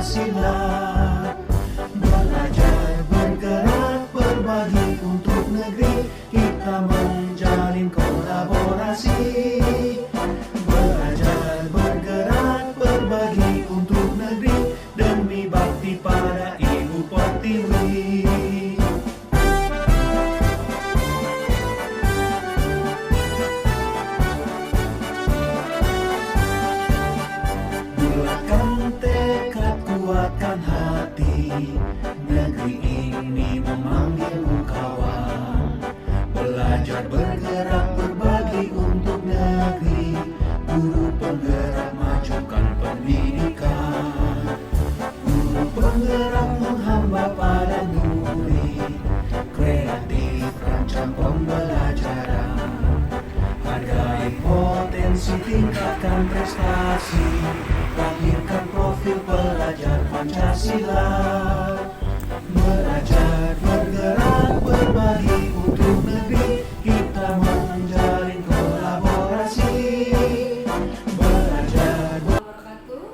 Pancasila. Belajar, bergerak, berbagi untuk negeri, kita menjalin kolaborasi. Belajar, bergerak, berbagi untuk negeri, demi bakti pada Ibu Pertiwi. Bulatkan tekad, kuatkan hati, negeri ini memanggilmu kawan. Belajar, bergerak, berbagi untuk negeri, guru penggerak, majukan pendidikan. Guru penggerak menghamba pada nuri, kreatif rancang pembelajaran. Hargai potensi, tingkatkan prestasi, lahirkan profil pelajar Pancasila. Belajar, bergerak, berbagi untuk negeri, kita menjalin kolaborasi. Belajar.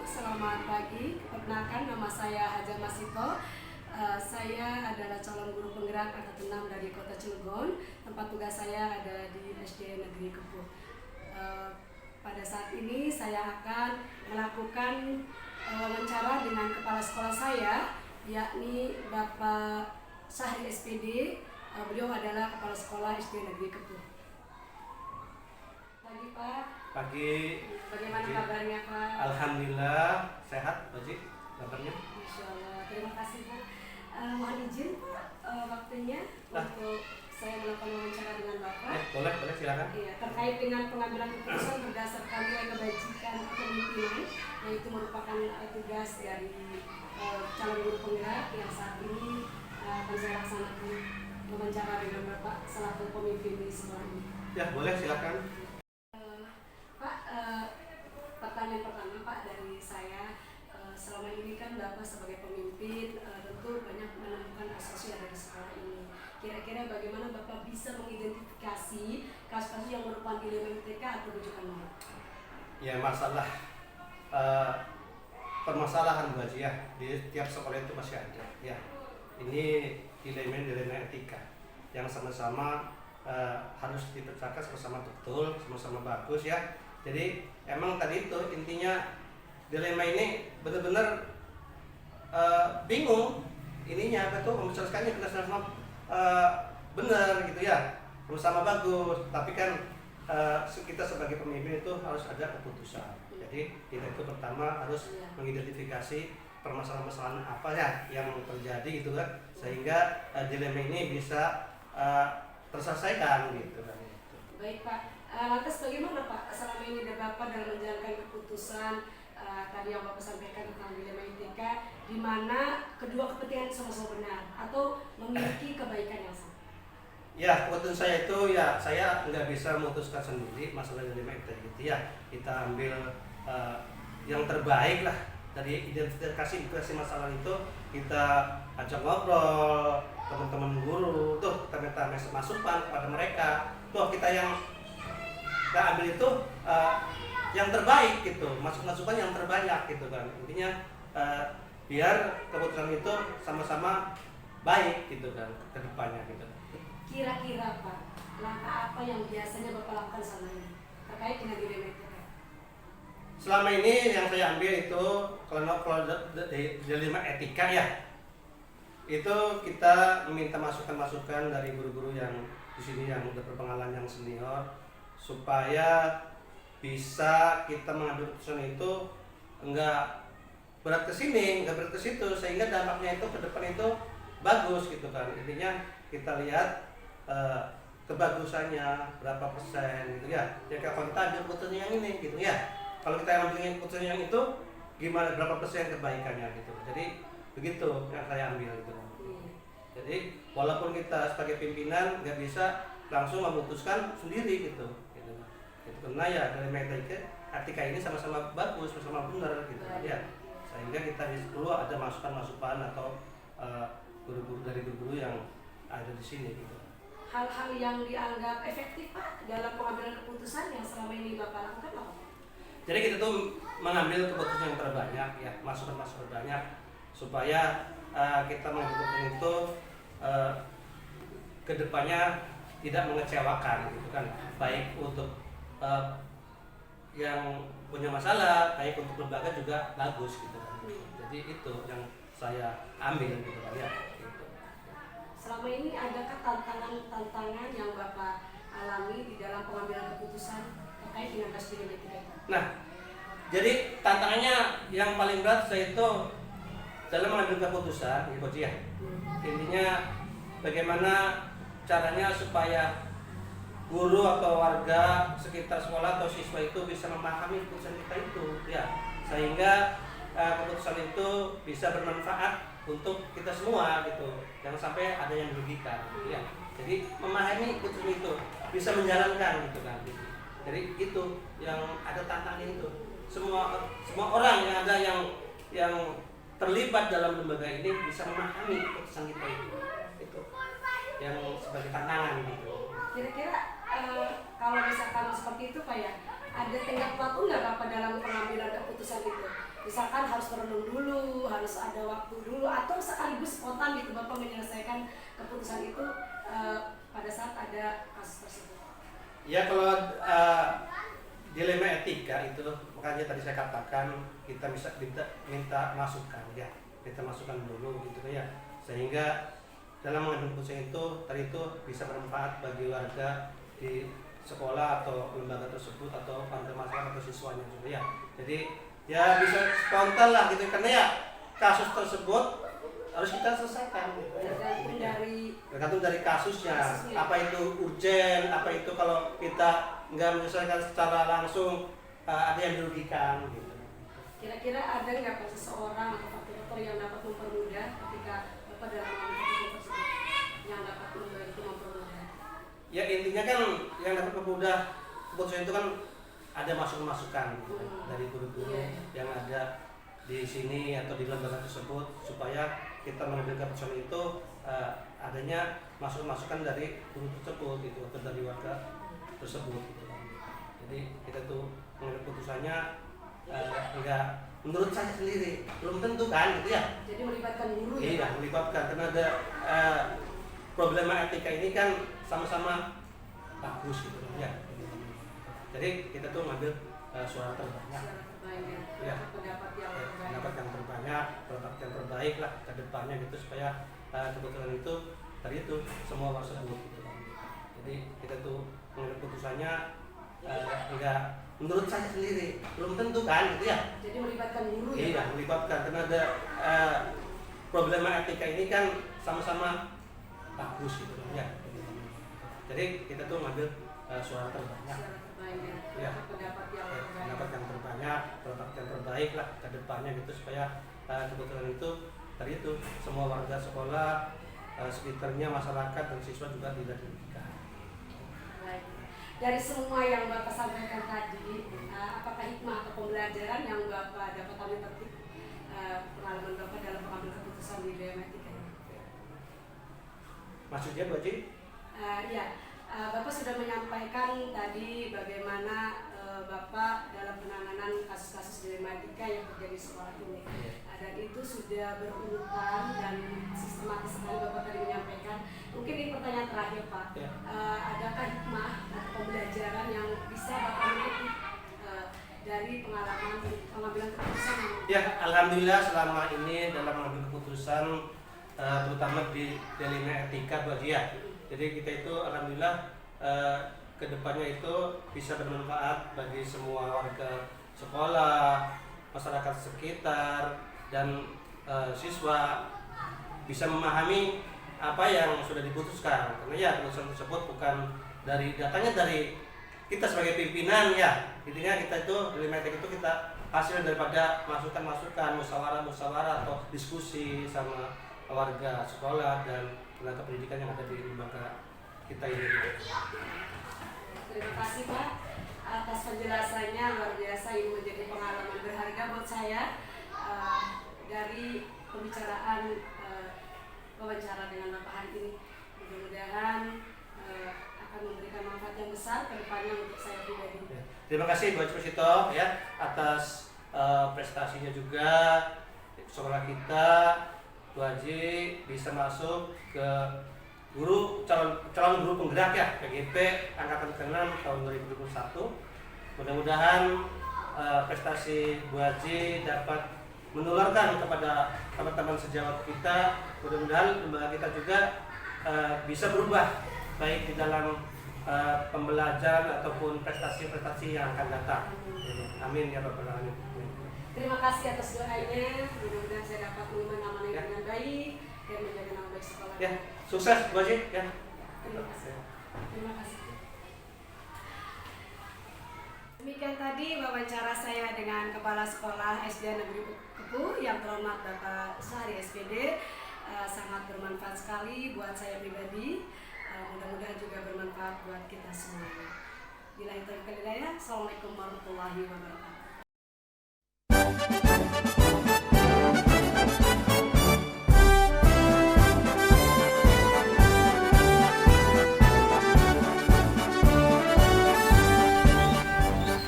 Selamat pagi, perkenalkan nama saya Haja Masito. Saya adalah calon guru penggerak angkatan 6 dari Kota Cilegon. Tempat tugas saya ada di SD Negeri Kepuh. Pada saat ini saya akan melakukan wawancara dengan kepala sekolah saya, yakni Bapak Syahri SPD. Beliau adalah kepala sekolah SD Negeri Kepuh. Pagi Pak. Pagi. Bagaimana kabarnya Pak? Alhamdulillah sehat, Pak Ji. Kabarnya? Insya Allah. Terima kasih Pak. Mohon izin Pak waktunya untuk saya melakukan wawancara dengan Bapak. Boleh silakan. Iya, terkait dengan pengambilan keputusan berdasarkan nilai kebajikan kepemimpinan, yaitu merupakan tugas dari calon guru penggerak yang saat ini akan saya laksanakan wawancara dengan Bapak selaku pemimpin di sekolah ini. Ya, boleh silakan. Pak, pertanyaan pertama Pak dari saya, selama ini kan Bapak sebagai pemimpin tentu banyak menemukan kasus dari sekolah ini. Kira-kira bagaimana Bapak bisa mengidentifikasi kasus-kasus yang merupakan dilema MTK atau rujukan moral? Ya, permasalahan Bu Haji ya, di tiap sekolah itu masih ada. Ya, ini dilema etika yang sama-sama harus dipecahkan sama-sama betul, sama-sama bagus ya. Jadi emang tadi itu intinya dilema ini benar-benar bingung ininya apa tuh menjelaskannya kita sama benar gitu ya, bersama bagus. Tapi kan kita sebagai pemimpin itu harus ada keputusan. Jadi kita itu pertama harus mengidentifikasi permasalahan-permasalahan apa ya yang terjadi gitu kan, sehingga dilema ini bisa terselesaikan gitu kan. Baik Pak, lantas bagaimana Pak selama ini Bapak dalam menjalankan keputusan tadi yang Bapak sampaikan tentang dilema etika, di mana kedua kepentingan sama-sama benar atau memiliki kebaikan yang sama? Ya, keputusan saya itu ya saya nggak bisa memutuskan sendiri masalah dilema etika gitu ya. Kita ambil yang terbaik lah dari identifikasi masalah itu, kita ajak ngobrol teman-teman guru, tuh kita minta masukan kepada mereka, tuh kita ambil itu yang terbaik gitu, masukan yang terbanyak gitu kan. Intinya biar keputusan itu sama-sama baik gitu kan ke depannya gitu. Kira-kira Pak, langkah apa yang biasanya Bapak lakukan selama ini terkait dengan dilema etika? Selama ini yang saya ambil itu kalau dilema etika ya, itu kita meminta masukan-masukan dari guru-guru yang di sini yang udah berpengalaman, yang senior, supaya bisa kita mengambil keputusan itu enggak berat ke sini, enggak berat ke situ, sehingga dampaknya itu ke depan itu bagus gitu kan. Intinya kita lihat kebagusannya berapa persen gitu ya. Ya kalau kita ambil keputusan yang ini gitu ya. Kalau kita ambil keputusan yang itu gimana, berapa persen kebaikannya gitu. Jadi begitu yang saya ambil gitu. Jadi walaupun kita sebagai pimpinan nggak bisa langsung memutuskan sendiri gitu. Karena ya dari etika ini sama-sama bagus, sama-sama benar gitu ya. Sehingga kita perlu ada masukan-masukan atau guru-guru dari guru-guru yang ada di sini gitu. Hal-hal yang dianggap efektif Pak dalam pengambilan keputusan yang selama ini Bapak lakukan apa? Jadi kita tuh mengambil keputusan yang terbanyak ya, masukan-masukan banyak supaya kita mengambil keputusan itu kedepannya tidak mengecewakan gitu kan, baik untuk yang punya masalah, baik untuk lembaga juga bagus gitu kan. Jadi itu yang saya ambil gitu kan ya. Gitu. Selama ini adakah tantangan yang Bapak alami di dalam pengambilan keputusan terkait dengan tes genetika? Nah, jadi tantangannya yang paling berat saya itu dalam mengambil keputusan, ya Coach ya. Intinya bagaimana caranya supaya guru atau warga sekitar sekolah atau siswa itu bisa memahami keputusan kita itu, ya, sehingga keputusan itu bisa bermanfaat untuk kita semua gitu, jangan sampai ada yang dirugikan, gitu, ya. Jadi memahami keputusan itu, bisa menjalankan gitu kan. Jadi itu yang ada tantangan itu. Semua orang yang ada yang terlibat dalam lembaga ini bisa memahami keputusan kita itu yang sebagai tantangan gitu. Kira-kira kalau misalkan seperti itu Pak ya, ada tenggat waktu nggak Bapak dalam pengambilan keputusan itu? Misalkan harus merenung dulu, harus ada waktu dulu, atau sekaligus spontan gitu Bapak menyelesaikan keputusan itu pada saat ada kasus tersebut? Ya kalau dilema etika itu, makanya tadi saya katakan kita bisa minta masukan ya, kita masukan dulu gitu ya, sehingga dalam mengambil keputusan itu tadi itu bisa bermanfaat bagi warga di sekolah atau lembaga tersebut atau warga masyarakat atau siswanya juga ya. Jadi ya bisa spontan lah gitu, karena ya kasus tersebut harus kita selesaikan gitu ya. Tergantung dari kasusnya, apa itu urgen, apa itu kalau kita nggak menyelesaikan secara langsung ada yang dirugikan gitu. Kira-kira ada nggak Pak seseorang atau faktor yang dapat mempermudah ketika Bapak dalam mengambil keputusan tersebut, yang dapat membantu mempermudah? Ya intinya kan yang dapat mempermudah keputusan itu kan ada masukan-masukan gitu, dari guru-guru yang ada di sini atau di lembaga tersebut, supaya kita mengambil keputusan itu adanya masukan-masukan dari guru tersebut gitu, atau dari warga tersebut gitu. Jadi kita tuh mengambil keputusannya enggak menurut saya sendiri, belum tentu kan gitu ya. Jadi melibatkan guru ya? Iya, melibatkan, karena ada problema etika ini kan sama-sama bagus gitu ya. Jadi kita tuh ngambil suara terbanyak. Ya, pendapat yang terbanyak, pendapat yang terbaik lah ke depannya gitu, supaya keputusan itu tadi itu semua orang sebut gitu kan. Jadi kita tuh mengambil keputusannya enggak menurut saya sendiri, belum tentu kan gitu ya. Jadi melibatkan guru ya? Iya, melibatkan, karena ada problema etika ini kan sama-sama bagus gitu ya. Jadi kita tuh ngambil suara terbanyak. Ya, pendapat yang terbanyak, pendapat yang terbaik lah ke depannya gitu, supaya keputusan itu tadi itu semua warga sekolah, sekitarnya, masyarakat dan siswa juga tidak dirugikan. Baik. Dari semua yang Bapak sampaikan tadi, apakah hikmah atau pembelajaran yang Bapak dapat ambil petik pengalaman Bapak dalam mengambil keputusan di dilema etika ini? Maksudnya Bu Haji? Ya, Bapak sudah menyampaikan tadi bagaimana Bapak dalam penanganan kasus-kasus dilema etika yang terjadi di sekolah ini, dan itu sudah berurutan dan sistematis sekali Bapak tadi menyampaikan. Mungkin ini pertanyaan terakhir Pak, Ya. Adakah hikmah atau pembelajaran yang bisa Bapak petik dari pengalaman pengambilan keputusan? Ya, alhamdulillah selama ini dalam mengambil keputusan terutama di dilema etika Bu Haji ya. Jadi kita itu alhamdulillah kedepannya itu bisa bermanfaat bagi semua warga sekolah, masyarakat sekitar, dan siswa bisa memahami apa yang sudah diputuskan. Karena ya keputusan tersebut bukan datangnya dari kita sebagai pimpinan ya. Intinya kita itu dilema etika itu kita hasil daripada masukan-masukan, musyawarah atau diskusi sama warga sekolah dan tenaga pendidikan yang ada di lembaga kita ini. Terima kasih Pak atas penjelasannya, luar biasa, ini menjadi pengalaman berharga buat saya dari pembicaraan wawancara dengan Bapak hari ini. Mudah-mudahan akan memberikan manfaat yang besar ke depannya untuk saya pribadi. Terima kasih Bu Haji Masito ya atas prestasinya juga sekolah kita. Bu Haji bisa masuk ke calon guru penggerak ya PGP angkatan ke-6 tahun 2021. Mudah-mudahan prestasi Bu Haji dapat menularkan kepada teman-teman sejawat kita. Mudah-mudahan lembaga kita juga bisa berubah baik di dalam pembelajaran ataupun prestasi-prestasi yang akan datang. Amin ya rabbal alamin. Terima kasih atas doanya. Mudah-mudahan saya dapat mengamanai dengan baik dan menjaga nama baik sekolah. Ya, sukses Bu Haji ya. Terima kasih. Terima kasih. Demikian tadi wawancara saya dengan Kepala Sekolah SD Negeri Kepuh yang terhormat Bapak Sari SPD. Sangat bermanfaat sekali buat saya pribadi. Mudah-mudahan juga bermanfaat buat kita semuanya. Billahi taufiq wal hidayah. Assalamualaikum warahmatullahi wabarakatuh.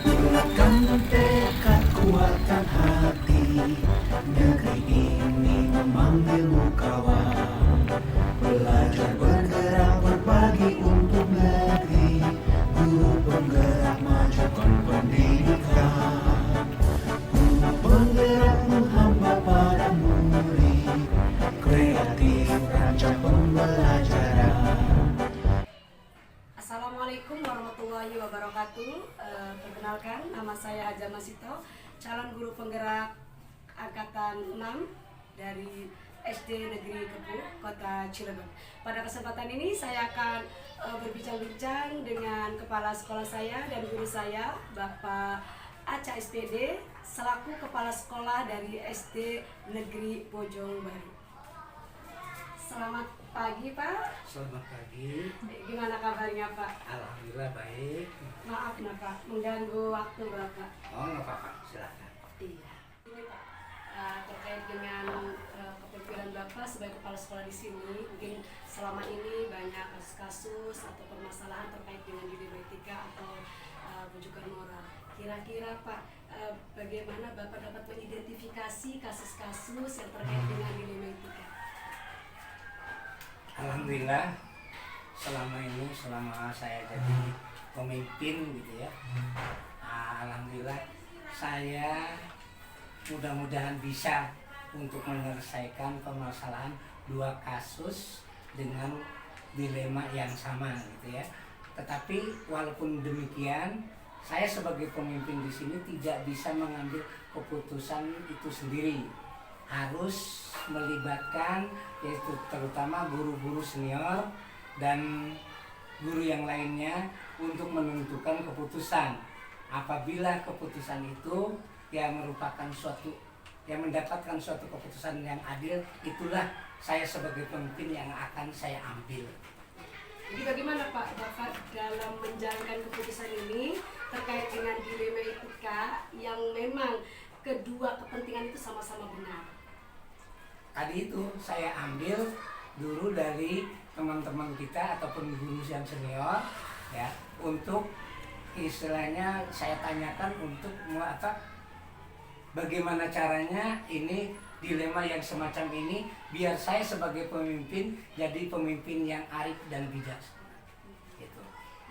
Bulatkan tekad, kuatkan hati, negeri ini memanggilmu kawan. Belajar, bergerak, berbagi untuk negeri, guru penggerak majukan pendidikan. Guru penggerak menghamba pada murid, kreatif rancang pembelajaran. Assalamualaikum warahmatullahi wabarakatuh. Perkenalkan, nama saya Haja Masito, calon guru penggerak angkatan 6 dari SD Negeri Kepuh, Kota Cilegon. Pada kesempatan ini saya akan berbincang-bincang dengan kepala sekolah saya dan guru saya, Bapak Aca SPD, selaku kepala sekolah dari SD Negeri Bojong Baru. Selamat pagi Pak. Selamat pagi. Gimana kabarnya Pak? Alhamdulillah baik. Maaf nah Pak, mengganggu waktu Bapak. Oh nggak apa-apa, silakan. Iya. Ini Pak, terkait dengan kepemimpinan Bapak sebagai kepala sekolah di sini, mungkin selama ini banyak kasus-kasus atau permasalahan terkait dengan dilema etika atau rujukan moral. Kira-kira Pak, bagaimana Bapak dapat mengidentifikasi kasus-kasus yang terkait dengan dilema etika? Alhamdulillah selama saya jadi pemimpin gitu ya. Alhamdulillah saya mudah-mudahan bisa untuk menyelesaikan permasalahan 2 kasus dengan dilema yang sama gitu ya. Tetapi walaupun demikian, saya sebagai pemimpin di sini tidak bisa mengambil keputusan itu sendiri. Harus melibatkan yaitu terutama guru-guru senior dan guru yang lainnya untuk menentukan keputusan. Apabila keputusan itu yang merupakan mendapatkan suatu keputusan yang adil, itulah saya sebagai pemimpin yang akan saya ambil. Jadi bagaimana Pak Bapak dalam menjalankan keputusan ini terkait dengan dilema etika yang memang kedua kepentingan itu sama-sama benar? Tadi itu saya ambil dulu dari teman-teman kita ataupun guru yang senior ya, untuk istilahnya saya tanyakan untuk bagaimana caranya ini dilema yang semacam ini biar saya sebagai pemimpin jadi pemimpin yang arif dan bijak gitu.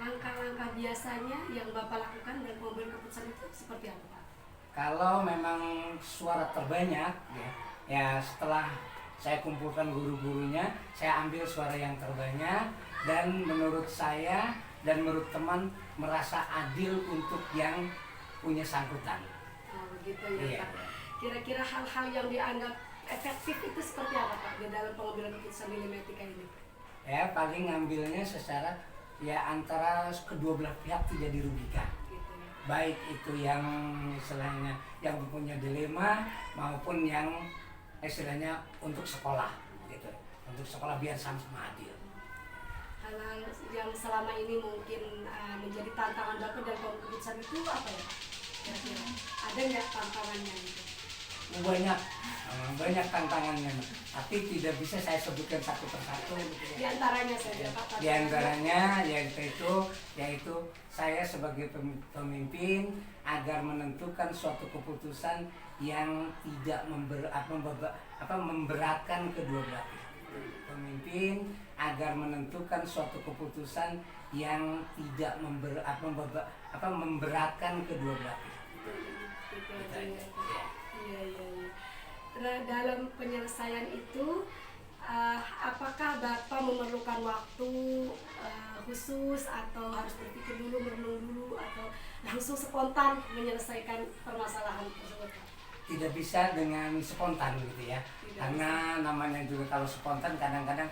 Langkah-langkah biasanya yang Bapak lakukan dan mengambil keputusan itu seperti apa Pak? Kalau memang suara terbanyak ya setelah saya kumpulkan guru-gurunya, saya ambil suara yang terbanyak dan menurut saya dan menurut teman merasa adil untuk yang punya sangkutan. Oh begitu ya Iya. Pak. Kira-kira hal-hal yang dianggap efektif itu seperti apa Pak di dalam pengambilan keputusan dilema etika ini? Ya paling ngambilnya secara ya antara kedua belah pihak tidak dirugikan. Gitu ya. Baik itu yang istilahnya yang punya dilema maupun yang istilahnya untuk sekolah gitu. Untuk sekolah biar sama-sama adil. Hal-hal yang selama ini mungkin menjadi tantangan Bapak dalam keputusan itu apa ya? Kira-kira ada nggak tantangannya gitu? Banyak Banyak tantangannya, tapi tidak bisa saya sebutkan satu persatu. Di antaranya saja Pak. Di antaranya yaitu saya sebagai pemimpin agar menentukan suatu keputusan yang tidak memberatkan kedua belah pihak. Pemimpin agar menentukan suatu keputusan yang tidak memberatkan kedua belah pihak. Iya. Nah, dalam penyelesaian itu, apakah Bapak memerlukan waktu khusus atau harus berpikir dulu, merenung dulu, atau langsung spontan menyelesaikan permasalahan tersebut? Tidak bisa dengan spontan gitu ya, karena namanya juga kalau spontan kadang-kadang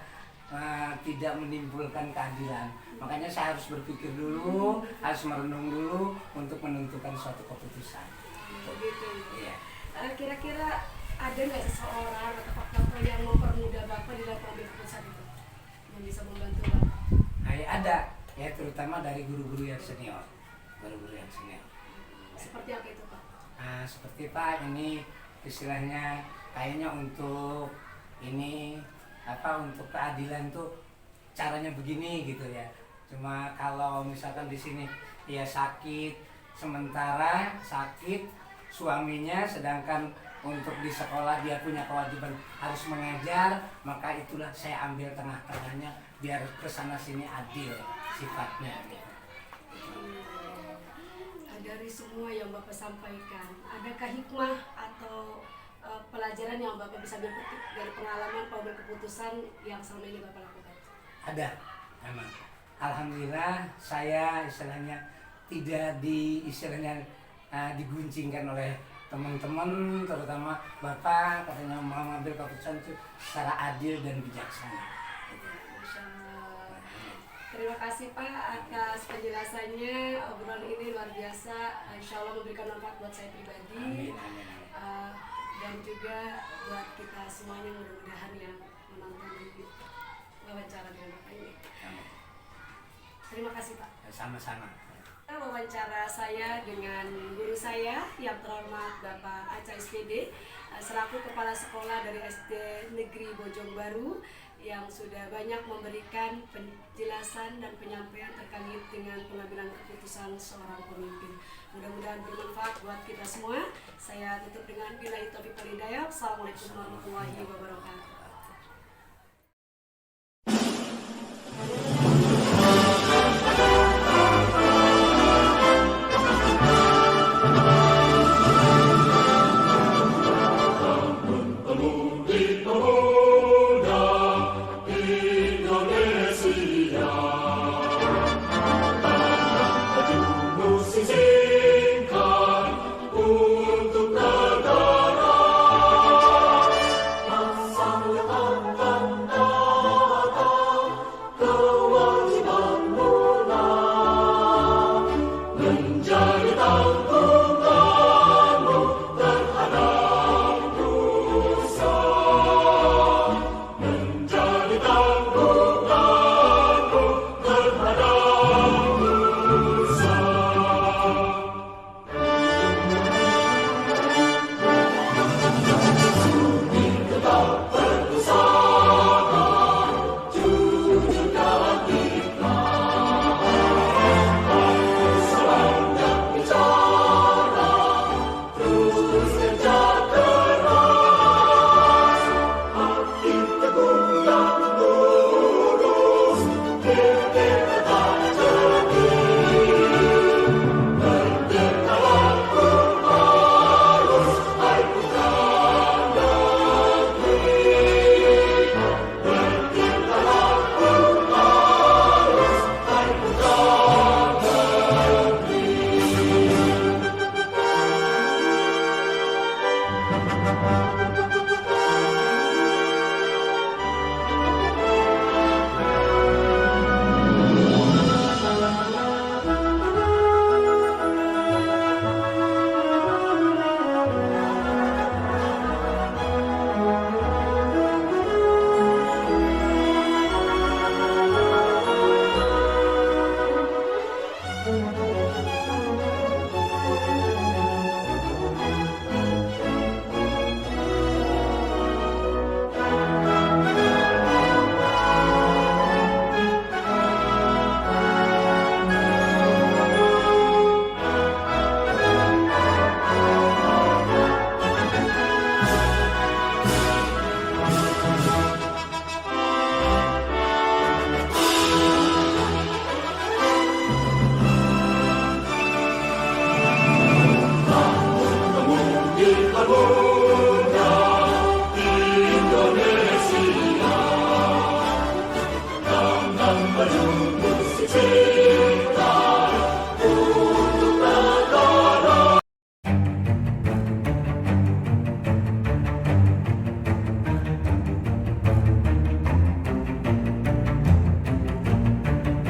tidak menimbulkan keadilan. Makanya saya harus berpikir dulu, harus merenung dulu untuk menentukan suatu keputusan. Begitu. Iya. Kira-kira ada nggak seseorang atau faktor yang mempermudah Bapak di dalam mengambil keputusan itu, yang bisa membantu Bapak? Ada, ya terutama dari guru-guru yang senior. Seperti apa itu Pak? Seperti Pak, ini istilahnya kayaknya untuk untuk keadilan tuh caranya begini gitu ya. Cuma kalau misalkan di sini dia sementara sakit suaminya, sedangkan untuk di sekolah dia punya kewajiban harus mengajar, maka itulah saya ambil tengah-tengahnya biar kesana sini adil sifatnya. Dari semua yang Bapak sampaikan, adakah hikmah atau pelajaran yang Bapak bisa berpetik dari pengalaman pengambil keputusan yang selama ini Bapak lakukan? Ada, memang. Alhamdulillah saya istilahnya tidak diguncingkan oleh teman-teman, terutama Bapak katanya mengambil keputusan itu secara adil dan bijaksana. Terima kasih Pak atas penjelasannya. Obrolan ini luar biasa. Insya Allah memberikan manfaat buat saya pribadi. Amin. Dan juga buat kita semuanya, mudah-mudahan yang menonton wawancara dengan Bapak ini. Amin. Terima kasih Pak. Sama-sama. Wawancara saya dengan guru saya yang terhormat Bapak Aca SPD selaku Kepala Sekolah dari SD Negeri Bojong Baru, yang sudah banyak memberikan penjelasan dan penyampaian terkait dengan pengambilan keputusan seorang pemimpin. Mudah-mudahan bermanfaat buat kita semua. Saya tutup dengan billahi taufiq wal hidayah. Assalamualaikum warahmatullahi wabarakatuh.